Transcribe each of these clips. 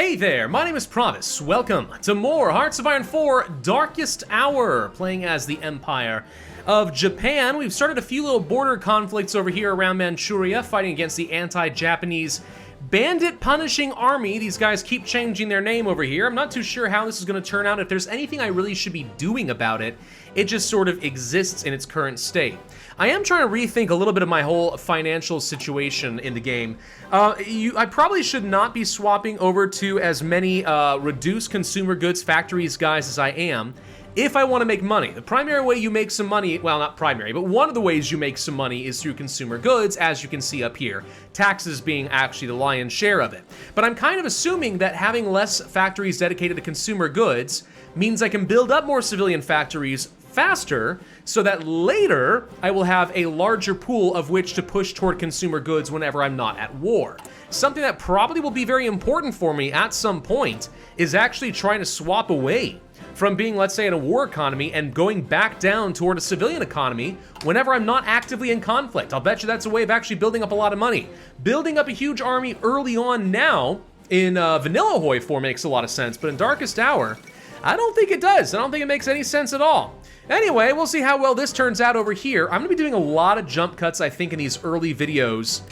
Hey there, my name is Pravus. Welcome to more Hearts of Iron 4 Darkest Hour, playing as the Empire of Japan. We've started a few little border conflicts over here around Manchuria, fighting against the anti-Japanese bandit punishing army. These guys keep changing their name over here. I'm not too sure how this is going to turn out. If there's anything I really should be doing about it, it just sort of exists in its current state. I am trying to rethink a little bit of my whole financial situation in the game. I probably should not be swapping over to as many reduced consumer goods factories guys as I am if I want to make money. The primary way you make some money, well, not primary, but one of the ways you make some money is through consumer goods, as you can see up here. Taxes being actually the lion's share of it. But I'm kind of assuming that having less factories dedicated to consumer goods means I can build up more civilian factories faster, so that later I will have a larger pool of which to push toward consumer goods whenever I'm not at war. Something that probably will be very important for me at some point is actually trying to swap away from being, let's say, in a war economy and going back down toward a civilian economy whenever I'm not actively in conflict. I'll bet you that's a way of actually building up a lot of money. Building up a huge army early on now in vanilla HoI4 makes a lot of sense, but in Darkest Hour, I don't think it does. I don't think it makes any sense at all. Anyway, we'll see how well this turns out over here. I'm gonna be doing a lot of jump cuts, I think, in these early videos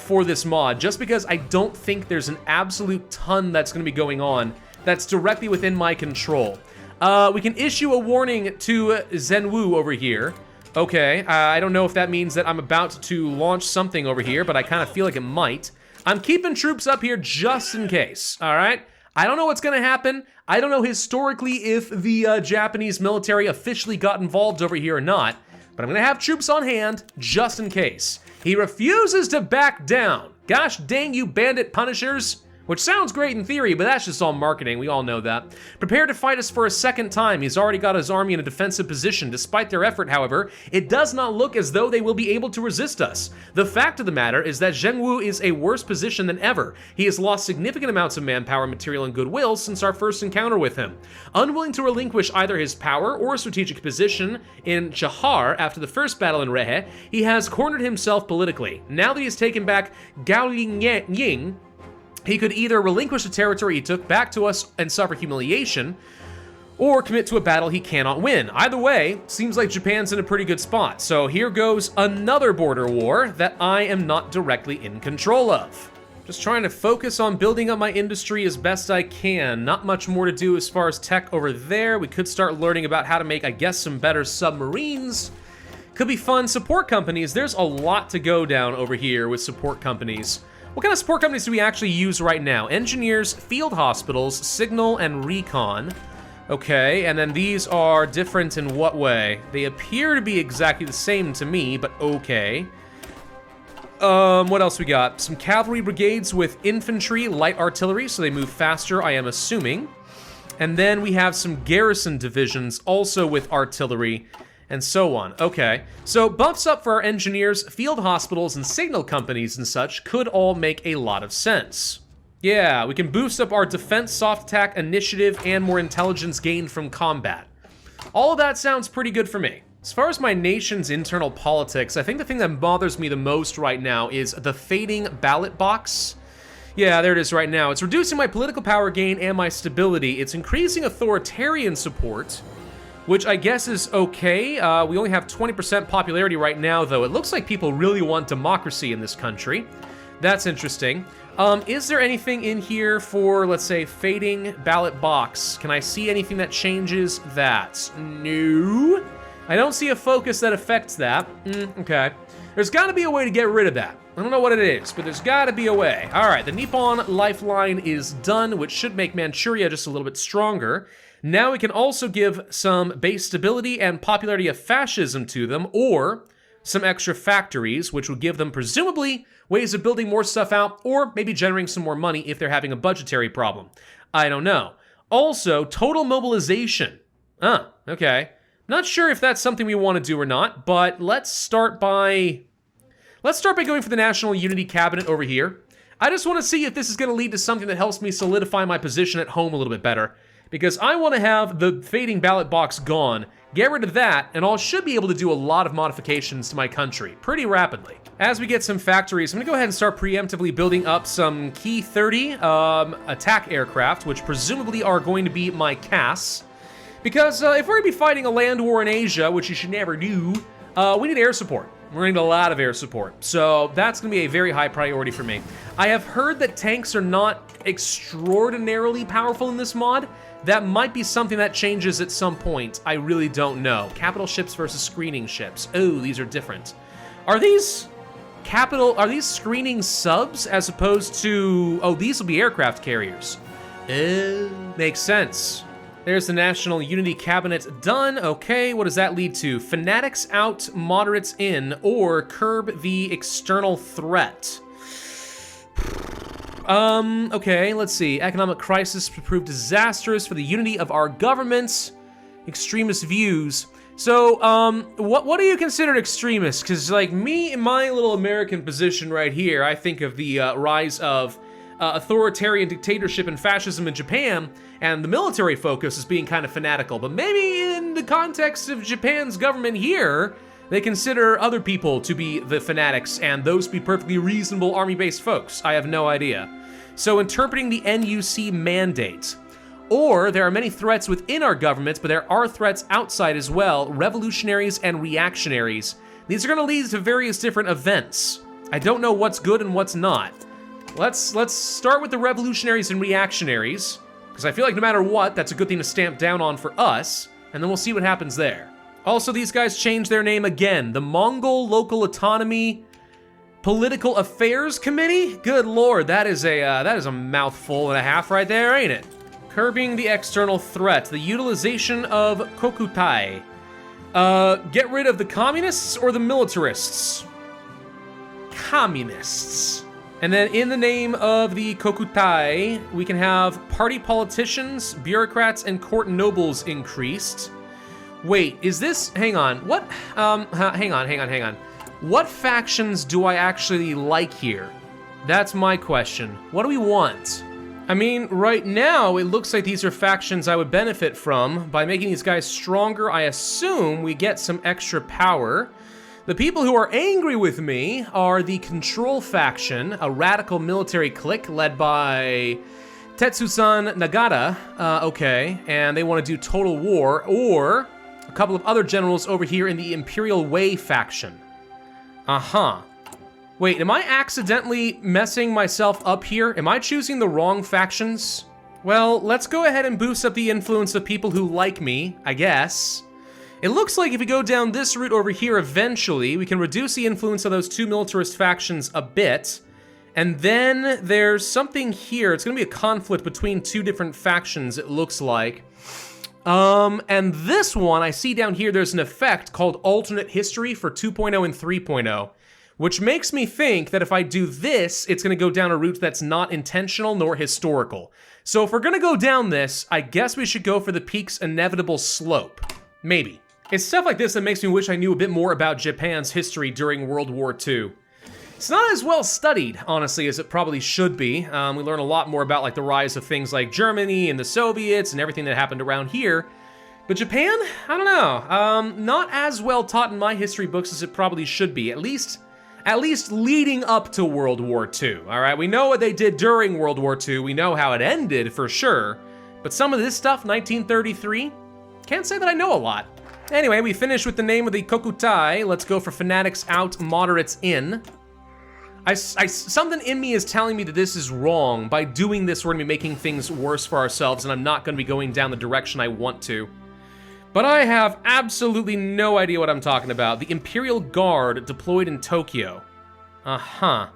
for this mod, just because I don't think there's an absolute ton that's gonna be going on that's directly within my control. We can issue a warning to Zenwu over here. Okay, I don't know if that means that I'm about to launch something over here, but I kind of feel like it might. I'm keeping troops up here just in case, all right? I don't know what's gonna happen. I don't know historically if the Japanese military officially got involved over here or not, but I'm gonna have troops on hand just in case. He refuses to back down. Gosh dang you bandit punishers. Which sounds great in theory, but that's just all marketing, we all know that. Prepare to fight us for a second time. He's already got his army in a defensive position. Despite their effort, however, it does not look as though they will be able to resist us. The fact of the matter is that Zhengwu is a worse position than ever. He has lost significant amounts of manpower, material, and goodwill since our first encounter with him. Unwilling to relinquish either his power or strategic position in Chahar after the first battle in Rehe, he has cornered himself politically. Now that he has taken back Gaoying, he could either relinquish the territory he took back to us and suffer humiliation, or commit to a battle he cannot win. Either way, seems like Japan's in a pretty good spot. So here goes another border war that I am not directly in control of. Just trying to focus on building up my industry as best I can. Not much more to do as far as tech over there. We could start learning about how to make, I guess, some better submarines. Could be fun. Support companies, there's a lot to go down over here with support companies. What kind of support companies do we actually use right now? Engineers, field hospitals, signal, and recon. Okay, and then these are different in what way? They appear to be exactly the same to me, but okay. What else we got? Some cavalry brigades with infantry, light artillery, so they move faster, I am assuming. And then we have some garrison divisions, also with artillery, and so on. Okay, so buffs up for our engineers, field hospitals, and signal companies and such could all make a lot of sense. Yeah, we can boost up our defense, soft attack, initiative, and more intelligence gained from combat. All of that sounds pretty good for me. As far as my nation's internal politics, I think the thing that bothers me the most right now is the fading ballot box. Yeah, there it is right now. It's reducing my political power gain and my stability. It's increasing authoritarian support, which I guess is okay. We only have 20% popularity right now, though. It looks like people really want democracy in this country. That's interesting. Is there anything in here for, let's say, fading ballot box? Can I see anything that changes that? No. I don't see a focus that affects that. Okay. There's gotta be a way to get rid of that. I don't know what it is, but there's gotta be a way. All right, the Nippon Lifeline is done, which should make Manchuria just a little bit stronger. Now we can also give some base stability and popularity of fascism to them, or some extra factories, which would give them presumably ways of building more stuff out, or maybe generating some more money if they're having a budgetary problem. I don't know. Also, total mobilization. Okay. Not sure if that's something we want to do or not, but let's start by going for the National Unity Cabinet over here. I just want to see if this is going to lead to something that helps me solidify my position at home a little bit better. because I want to have the fading ballot box gone, get rid of that, and I should be able to do a lot of modifications to my country pretty rapidly. As we get some factories, I'm gonna go ahead and start preemptively building up some Key 30 attack aircraft, which presumably are going to be my CAS. Because if we're gonna be fighting a land war in Asia, which you should never do, we need air support. We're gonna need a lot of air support. So that's gonna be a very high priority for me. I have heard that tanks are not extraordinarily powerful in this mod. That might be something that changes at some point. I really don't know. Capital ships versus screening ships. Oh, these are different. Are these screening subs as opposed to, oh, these will be aircraft carriers. Makes sense. There's the National Unity Cabinet done. Okay, what does that lead to? Fanatics out, moderates in, or curb the external threat. Okay, let's see. Economic crisis proved disastrous for the unity of our governments. Extremist views. So, what do you consider extremist? Because, like, me in my little American position right here, I think of the rise of authoritarian dictatorship and fascism in Japan, and the military focus as being kind of fanatical. But maybe in the context of Japan's government here, they consider other people to be the fanatics, and those to be perfectly reasonable army-based folks. I have no idea. So interpreting the NUC mandate. Or there are many threats within our governments, but there are threats outside as well, revolutionaries and reactionaries. These are gonna lead to various different events. I don't know what's good and what's not. Let's start with the revolutionaries and reactionaries, because I feel like no matter what, that's a good thing to stamp down on for us, and then we'll see what happens there. Also, these guys changed their name again. The Mongol Local Autonomy Political Affairs Committee? Good lord, that is a mouthful and a half right there, ain't it? Curbing the external threat, the utilization of Kokutai. Get rid of the communists or the militarists? Communists. And then in the name of the Kokutai, we can have party politicians, bureaucrats, and court nobles increased. Wait, is this, hang on, what, hang on. What factions do I actually like here? That's my question. What do we want? I mean, right now, it looks like these are factions I would benefit from. By making these guys stronger, I assume we get some extra power. The people who are angry with me are the Control faction, a radical military clique led by Tetsusan Nagata, okay, and they want to do total war, or a couple of other generals over here in the Imperial Way faction. Wait, am I accidentally messing myself up here? Am I choosing the wrong factions? Well, let's go ahead and boost up the influence of people who like me, I guess. It looks like if we go down this route over here eventually, we can reduce the influence of those two militarist factions a bit. And then there's something here. It's gonna be a conflict between two different factions, it looks like. And this one, I see down here, there's an effect called alternate history for 2.0 and 3.0, which makes me think that if I do this, it's gonna go down a route that's not intentional nor historical. So if we're gonna go down this, I guess we should go for the peak's inevitable slope. Maybe. It's stuff like this that makes me wish I knew a bit more about Japan's history during World War II. It's not as well studied, honestly, as it probably should be. We learn a lot more about like the rise of things like Germany and the Soviets and everything that happened around here. But Japan? I don't know. Not as well taught in my history books as it probably should be, at least leading up to World War II, all right? We know what they did during World War II. We know how it ended for sure. But some of this stuff, 1933, can't say that I know a lot. Anyway, we finished with the name of the Kokutai. Let's go for fanatics out, moderates in. Something in me is telling me that this is wrong. By doing this, we're gonna be making things worse for ourselves, and I'm not gonna be going down the direction I want to. But I have absolutely no idea what I'm talking about. The Imperial Guard deployed in Tokyo. Yeah,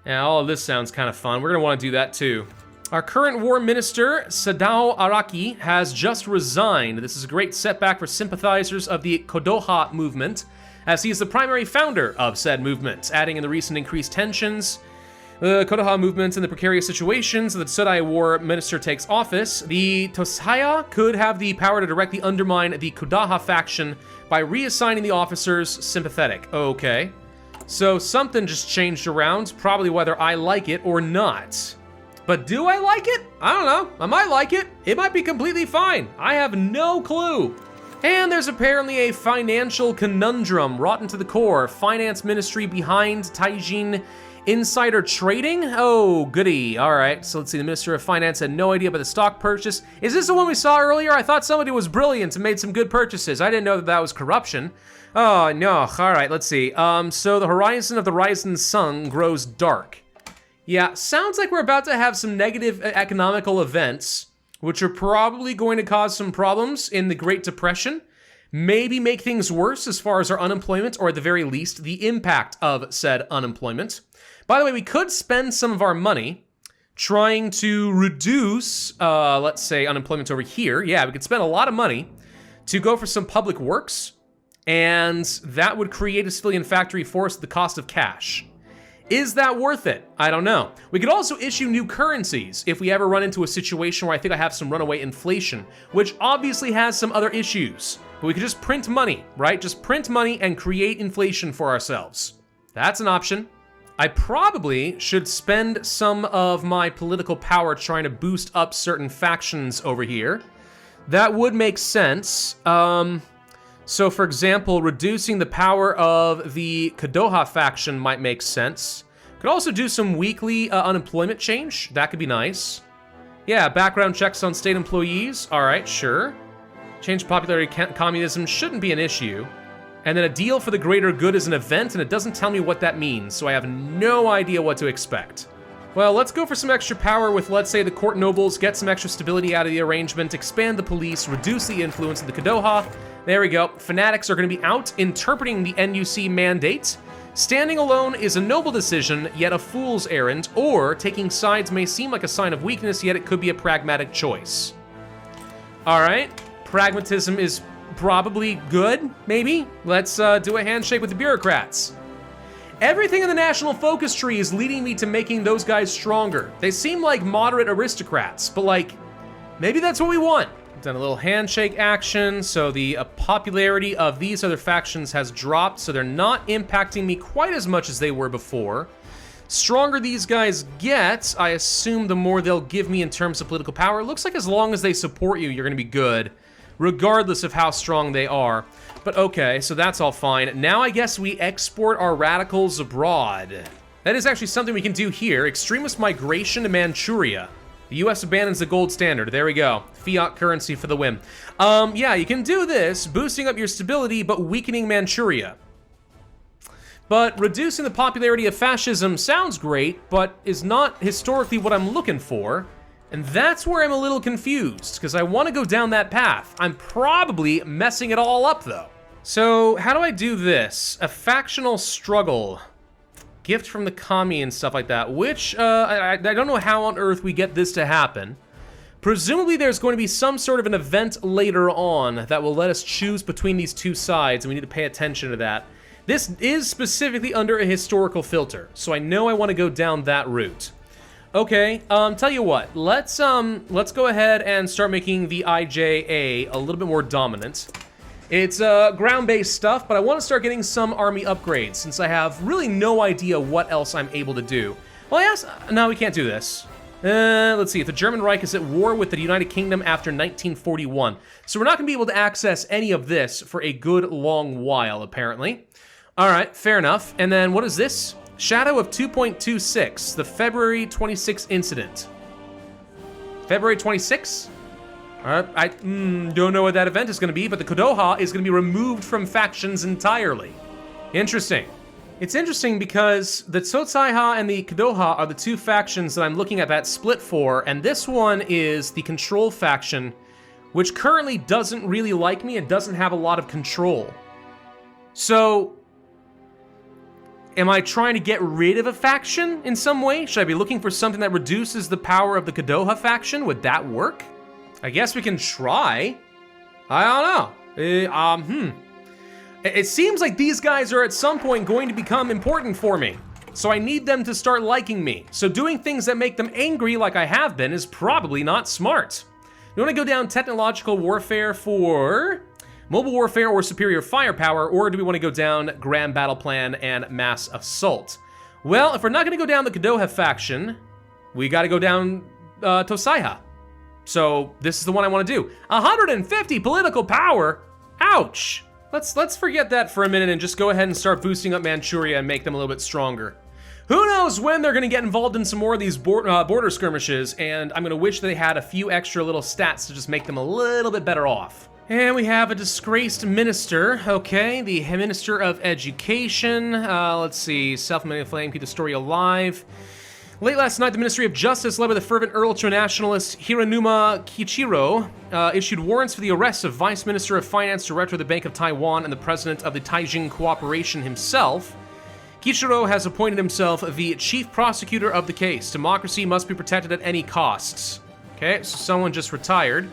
all of this sounds kind of fun. We're gonna wanna do that too. Our current war minister, Sadao Araki, has just resigned. This is a great setback for sympathizers of the Kodoha movement, as he is the primary founder of said movement, adding in the recent increased tensions, the Kodoha movement, and the precarious situations that the Sudai war minister takes office. The Tosaya could have the power to directly undermine the Kodaha faction by reassigning the officers sympathetic. Okay, so something just changed around, probably whether I like it or not. But do I like it? I don't know. I might like it. It might be completely fine. I have no clue. And there's apparently a financial conundrum rotten to the core. Finance ministry behind Taijin insider trading? Oh, goody. All right, so let's see. The Minister of Finance had no idea about the stock purchase. Is this the one we saw earlier? I thought somebody was brilliant and made some good purchases. I didn't know that that was corruption. Oh, no. All right, let's see. So the horizon of the rising sun grows dark. Yeah, sounds like we're about to have some negative economical events, which are probably going to cause some problems in the Great Depression. Maybe make things worse as far as our unemployment, or at the very least, the impact of said unemployment. By the way, we could spend some of our money trying to reduce, let's say, unemployment over here. Yeah, we could spend a lot of money to go for some public works, and that would create a civilian factory force at the cost of cash. Is that worth it? I don't know. We could also issue new currencies if we ever run into a situation where I think I have some runaway inflation, which obviously has some other issues. But we could just print money, right? Just print money and create inflation for ourselves. That's an option. I probably should spend some of my political power trying to boost up certain factions over here. That would make sense. So for example, reducing the power of the Kadoha faction might make sense. Could also do some weekly unemployment change. That could be nice. Yeah, background checks on state employees. All right, sure. Change popularity communism shouldn't be an issue. And then a deal for the greater good is an event, and it doesn't tell me what that means, so I have no idea what to expect. Well, let's go for some extra power with, let's say, the court nobles, get some extra stability out of the arrangement, expand the police, reduce the influence of the Kadoha. There we go. Fanatics are going to be out interpreting the NUC mandate. Standing alone is a noble decision, yet a fool's errand, or taking sides may seem like a sign of weakness, yet it could be a pragmatic choice. All right. Pragmatism is probably good, maybe. Let's do a handshake with the bureaucrats. Everything in the national focus tree is leading me to making those guys stronger. They seem like moderate aristocrats, but like, maybe that's what we want. Done a little handshake action, so the popularity of these other factions has dropped, so they're not impacting me quite as much as they were before. Stronger these guys get, I assume the more they'll give me in terms of political power. It looks like as long as they support you, you're gonna be good, regardless of how strong they are. But okay, so that's all fine. Now I guess we export our radicals abroad. That is actually something we can do here. Extremist migration to Manchuria. The US abandons the gold standard. There we go. Fiat currency for the win. Yeah, you can do this, boosting up your stability, but weakening Manchuria. But reducing the popularity of fascism sounds great, but is not historically what I'm looking for. And that's where I'm a little confused, because I want to go down that path. I'm probably messing it all up, though. So, how do I do this? A factional struggle. Gift from the commie and stuff like that, which, I don't know how on earth we get this to happen. Presumably there's going to be some sort of an event later on that will let us choose between these two sides, and we need to pay attention to that. This is specifically under a historical filter, so I know I want to go down that route. Okay, tell you what, let's go ahead and start making the IJA a little bit more dominant. It's ground-based stuff, but I want to start getting some army upgrades since I have really no idea what else I'm able to do. Well, yes, no, we can't do this. Let's see, if the German Reich is at war with the United Kingdom after 1941. So we're not going to be able to access any of this for a good long while, apparently. All right, fair enough. And then what is this? Shadow of 2.26, the February 26 incident. February 26? I don't know what that event is going to be, but the Kadoha is going to be removed from factions entirely. Interesting. It's interesting because the Tsotsaiha and the Kadoha are the two factions that I'm looking at that split for, and this one is the control faction, which currently doesn't really like me and doesn't have a lot of control. So, am I trying to get rid of a faction in some way? Should I be looking for something that reduces the power of the Kadoha faction? Would that work? I guess we can try. I don't know. It seems like these guys are at some point going to become important for me. So I need them to start liking me. So doing things that make them angry like I have been is probably not smart. You want to go down technological warfare for mobile warfare or superior firepower, or do we want to go down grand battle plan and mass assault? Well, if we're not going to go down the Kadoha faction, we got to go down Tosaiha. So this is the one I want to do. 150 political power. Ouch. Let's forget that for a minute and just go ahead and start boosting up Manchuria and make them a little bit stronger. Who knows when they're going to get involved in some more of these border skirmishes, and I'm going to wish they had a few extra little stats to just make them a little bit better off. And we have a disgraced minister, okay, the Minister of Education. Let's see, self-made flame, keep the story alive. Late last night, the Ministry of Justice, led by the fervent ultranationalist Hiranuma Kichiro, issued warrants for the arrests of Vice Minister of Finance, Director of the Bank of Taiwan, and the President of the Taijing Cooperation himself. Kichiro has appointed himself the chief prosecutor of the case. Democracy must be protected at any costs. Okay, so someone just retired.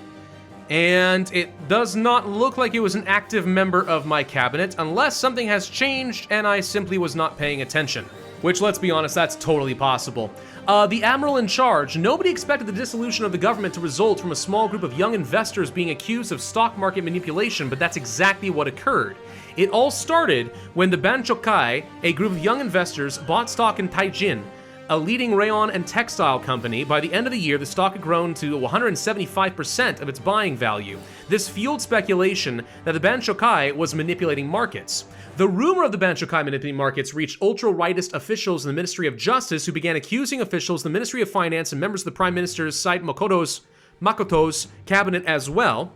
And it does not look like it was an active member of my cabinet, unless something has changed and I simply was not paying attention. Which, let's be honest, that's totally possible. The admiral in charge, nobody expected the dissolution of the government to result from a small group of young investors being accused of stock market manipulation, but that's exactly what occurred. It all started when the Banchokai, a group of young investors, bought stock in Taijin, a leading rayon and textile company. By the end of the year, the stock had grown to 175% of its buying value. This fueled speculation that the Banchokai was manipulating markets. The rumor of the Banchokai manipulating markets reached ultra-rightist officials in the Ministry of Justice, who began accusing officials in the Ministry of Finance and members of the Prime Minister's Site Makoto's cabinet as well.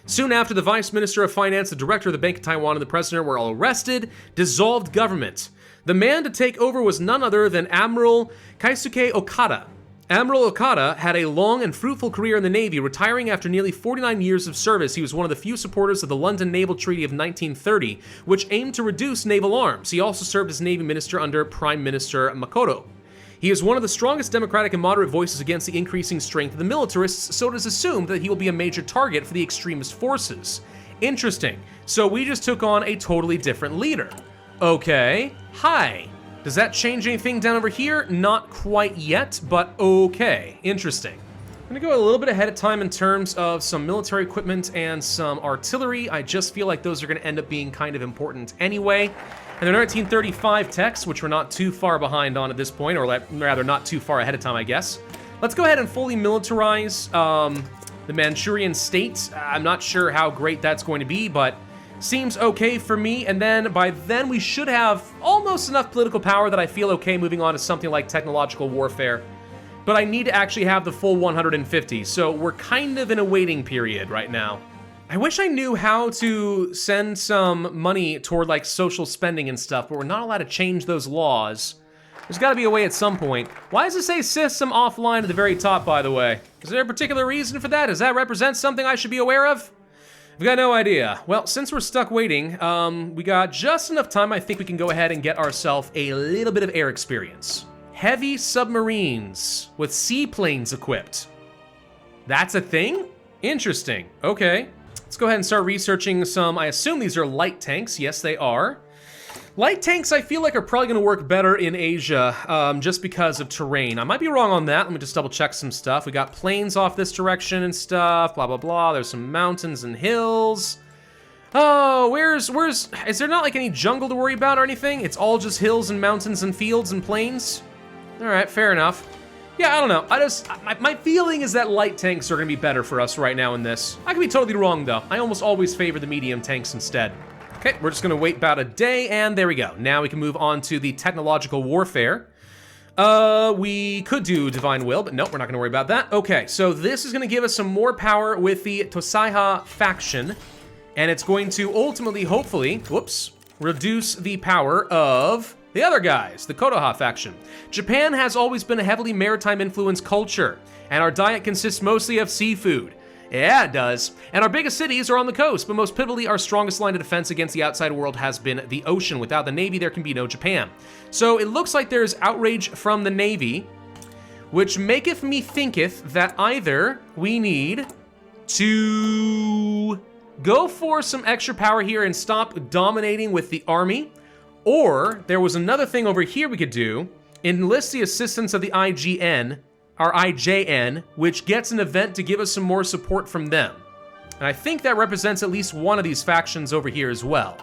Soon after, the Vice Minister of Finance, the Director of the Bank of Taiwan, and the President were all arrested, dissolved government. The man to take over was none other than Admiral Keisuke Okada. Admiral Okada had a long and fruitful career in the Navy, retiring after nearly 49 years of service. He was one of the few supporters of the London Naval Treaty of 1930, which aimed to reduce naval arms. He also served as Navy Minister under Prime Minister Makoto. He is one of the strongest democratic and moderate voices against the increasing strength of the militarists, so it is assumed that he will be a major target for the extremist forces. Interesting. So we just took on a totally different leader. Okay. Hi. Does that change anything down over here? Not quite yet, but okay. Interesting. I'm gonna go a little bit ahead of time in terms of some military equipment and some artillery. I just feel like those are gonna end up being kind of important anyway. And the 1935 techs, which we're not too far behind on at this point, or rather not too far ahead of time, I guess. Let's go ahead and fully militarize the Manchurian state. I'm not sure how great that's going to be, but seems okay for me. And then by then we should have almost enough political power that I feel okay moving on to something like technological warfare. But I need to actually have the full 150, so we're kind of in a waiting period right now. I wish I knew how to send some money toward like social spending and stuff, but we're not allowed to change those laws. There's gotta be a way at some point. Why does it say system offline at the very top, by the way? Is there a particular reason for that? Does that represent something I should be aware of? I've got no idea. Well, since we're stuck waiting, we got just enough time. I think we can go ahead and get ourselves a little bit of air experience. Heavy submarines with seaplanes equipped. That's a thing? Interesting. Okay. Let's go ahead and start researching some, I assume these are light tanks. Yes, they are. Light tanks, I feel like, are probably gonna work better in Asia, just because of terrain. I might be wrong on that. Let me just double check some stuff. We got plains off this direction and stuff, blah, blah, blah. There's some mountains and hills. Oh, is there not like any jungle to worry about or anything? It's all just hills and mountains and fields and plains? All right, fair enough. Yeah, I don't know. My feeling is that light tanks are gonna be better for us right now in this. I could be totally wrong though. I almost always favor the medium tanks instead. Okay, we're just gonna wait about a day, and there we go. Now we can move on to the technological warfare. We could do Divine Will, but nope, we're not gonna worry about that. Okay, so this is gonna give us some more power with the Tosaiha faction, and it's going to ultimately, hopefully, reduce the power of the other guys, the Kodoha faction. Japan has always been a heavily maritime influenced culture, and our diet consists mostly of seafood. Yeah, it does. And our biggest cities are on the coast, but most pivotally, our strongest line of defense against the outside world has been the ocean. Without the Navy, there can be no Japan. So it looks like there's outrage from the Navy, which maketh me thinketh that either we need to go for some extra power here and stop dominating with the army, or there was another thing over here we could do, enlist the assistance of the IJN, which gets an event to give us some more support from them. And I think that represents at least one of these factions over here as well.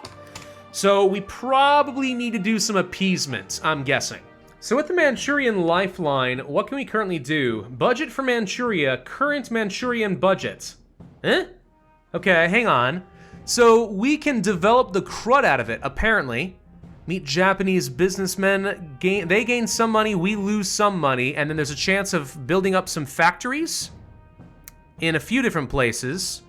So we probably need to do some appeasement, I'm guessing. So with the Manchurian lifeline, what can we currently do? Budget for Manchuria, current Manchurian budget. Eh? Okay, hang on. So we can develop the crud out of it, apparently. Meet Japanese businessmen, they gain some money, we lose some money, and then there's a chance of building up some factories in a few different places.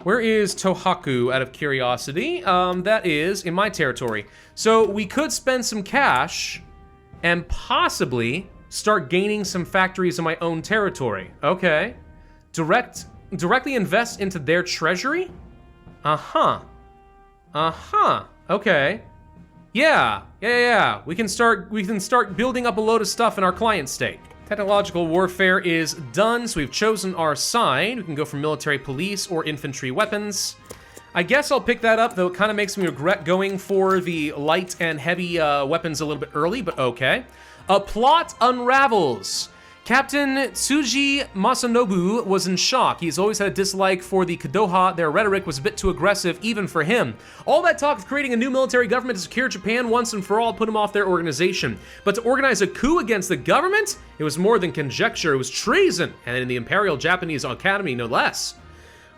Where is Tohaku, out of curiosity? That is in my territory. So we could spend some cash and possibly start gaining some factories in my own territory. Okay. Directly invest into their treasury? Uh-huh. Uh-huh. Okay. Yeah. We can start building up a load of stuff in our client state. Technological warfare is done, so we've chosen our side. We can go for military police or infantry weapons. I guess I'll pick that up, though it kind of makes me regret going for the light and heavy weapons a little bit early, but okay. A plot unravels. Captain Tsuji Masanobu was in shock. He's always had a dislike for the Kadoha. Their rhetoric was a bit too aggressive, even for him. All that talk of creating a new military government to secure Japan once and for all put him off their organization. But to organize a coup against the government? It was more than conjecture, it was treason, and in the Imperial Japanese Academy, no less.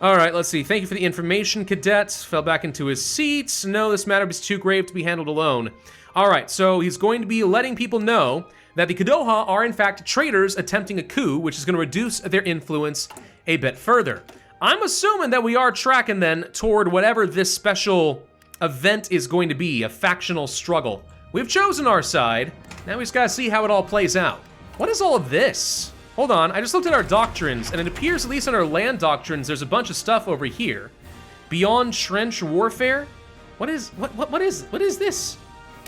All right, let's see. Thank you for the information, cadet. Fell back into his seat. No, this matter is too grave to be handled alone. All right, so he's going to be letting people know that the Kadoha are in fact traitors attempting a coup, which is going to reduce their influence a bit further. I'm assuming that we are tracking then toward whatever this special event is going to be, a factional struggle. We've chosen our side. Now we just gotta see how it all plays out. What is all of this? Hold on, I just looked at our doctrines, and it appears, at least on our land doctrines, there's a bunch of stuff over here. Beyond trench warfare? What is this?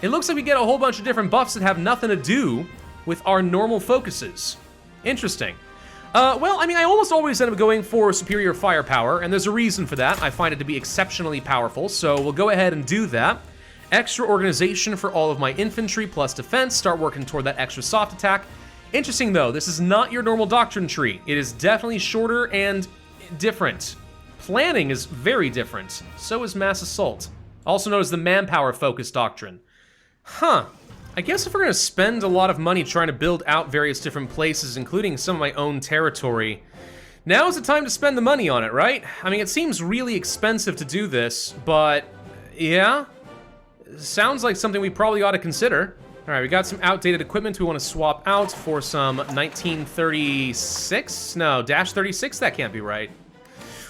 It looks like we get a whole bunch of different buffs that have nothing to do with our normal focuses. Interesting. Well, I mean, I almost always end up going for superior firepower, and there's a reason for that. I find it to be exceptionally powerful, so we'll go ahead and do that. Extra organization for all of my infantry plus defense. Start working toward that extra soft attack. Interesting, though, this is not your normal doctrine tree. It is definitely shorter and different. Planning is very different. So is mass assault. Also known as the manpower-focused doctrine. Huh. I guess if we're going to spend a lot of money trying to build out various different places, including some of my own territory, now is the time to spend the money on it, right? I mean, it seems really expensive to do this, but yeah, sounds like something we probably ought to consider. All right, we got some outdated equipment we want to swap out for some 1936? No, Dash 36? That can't be right.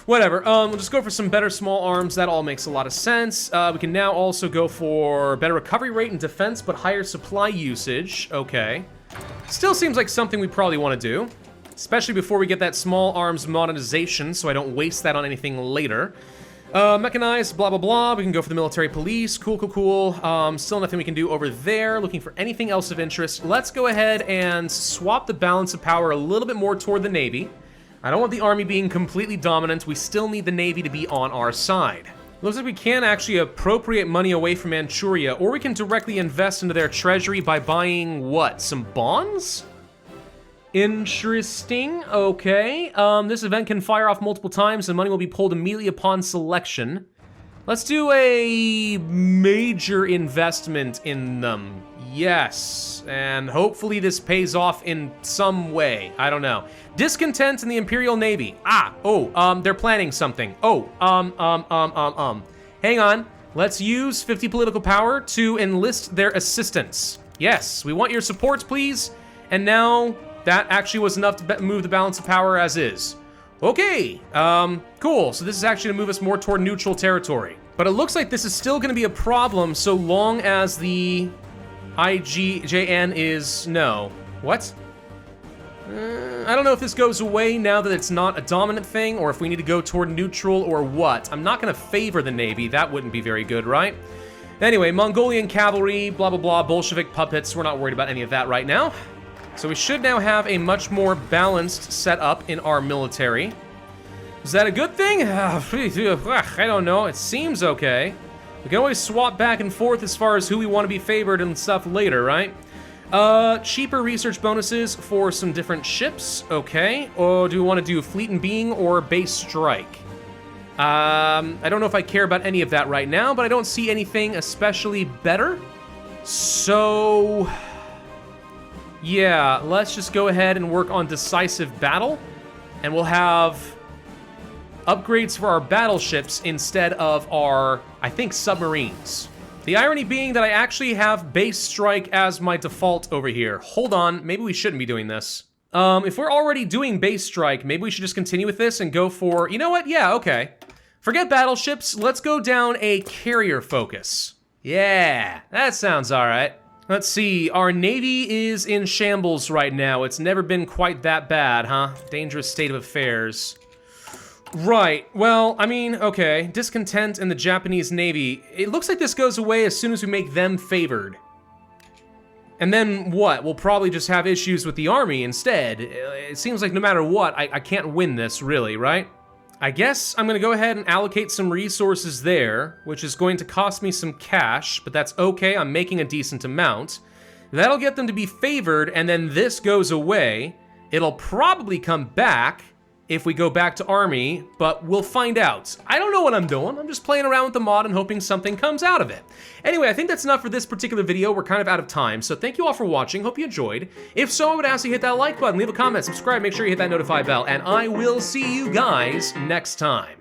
Whatever, we'll just go for some better small arms. That all makes a lot of sense. We can now also go for better recovery rate and defense, but higher supply usage. Okay. Still seems like something we probably want to do, especially before we get that small arms modernization, so I don't waste that on anything later. Mechanized, blah, blah, blah. We can go for the military police. Cool. Still nothing we can do over there. Looking for anything else of interest. Let's go ahead and swap the balance of power a little bit more toward the Navy. I don't want the Army being completely dominant. We still need the Navy to be on our side. Looks like we can actually appropriate money away from Manchuria, or we can directly invest into their treasury by buying, what, some bonds? Interesting, okay. This event can fire off multiple times and money will be pulled immediately upon selection. Let's do a major investment in them. Yes, and hopefully this pays off in some way. I don't know. Discontent in the Imperial Navy. They're planning something. Hang on. Let's use 50 political power to enlist their assistance. Yes, we want your supports, please. And now that actually was enough to move the balance of power as is. Okay, cool. So this is actually gonna move us more toward neutral territory. But it looks like this is still gonna be a problem so long as the IGJN is no. What? I don't know if this goes away now that it's not a dominant thing, or if we need to go toward neutral or what. I'm not gonna favor the Navy. That wouldn't be very good, right? Anyway, Mongolian cavalry, blah, blah, blah, Bolshevik puppets. We're not worried about any of that right now. So we should now have a much more balanced setup in our military. Is that a good thing? I don't know. It seems okay. We can always swap back and forth as far as who we want to be favored and stuff later, right? Cheaper research bonuses for some different ships. Okay. Or do we want to do fleet and being or base strike? I don't know if I care about any of that right now, but I don't see anything especially better. So Yeah, let's just go ahead and work on decisive battle, and we'll have upgrades for our battleships instead of our, I think, submarines. The irony being that I actually have base strike as my default over here. Hold on, maybe we shouldn't be doing this. If we're already doing base strike, maybe we should just continue with this and go for, you know what? Yeah, okay. Forget battleships, let's go down a carrier focus. Yeah, that sounds all right. Let's see, our Navy is in shambles right now. It's never been quite that bad, huh? Dangerous state of affairs. Right, well, I mean, okay, discontent in the Japanese Navy. It looks like this goes away as soon as we make them favored. And then what? We'll probably just have issues with the army instead. It seems like no matter what, I can't win this, really, right? I guess I'm gonna go ahead and allocate some resources there, which is going to cost me some cash, but that's okay, I'm making a decent amount. That'll get them to be favored, and then this goes away. It'll probably come back if we go back to army, but we'll find out. I don't know what I'm doing. I'm just playing around with the mod and hoping something comes out of it. Anyway, I think that's enough for this particular video. We're kind of out of time, so thank you all for watching. Hope you enjoyed. If so, I would ask you hit that like button, leave a comment, subscribe, make sure you hit that notify bell, and I will see you guys next time.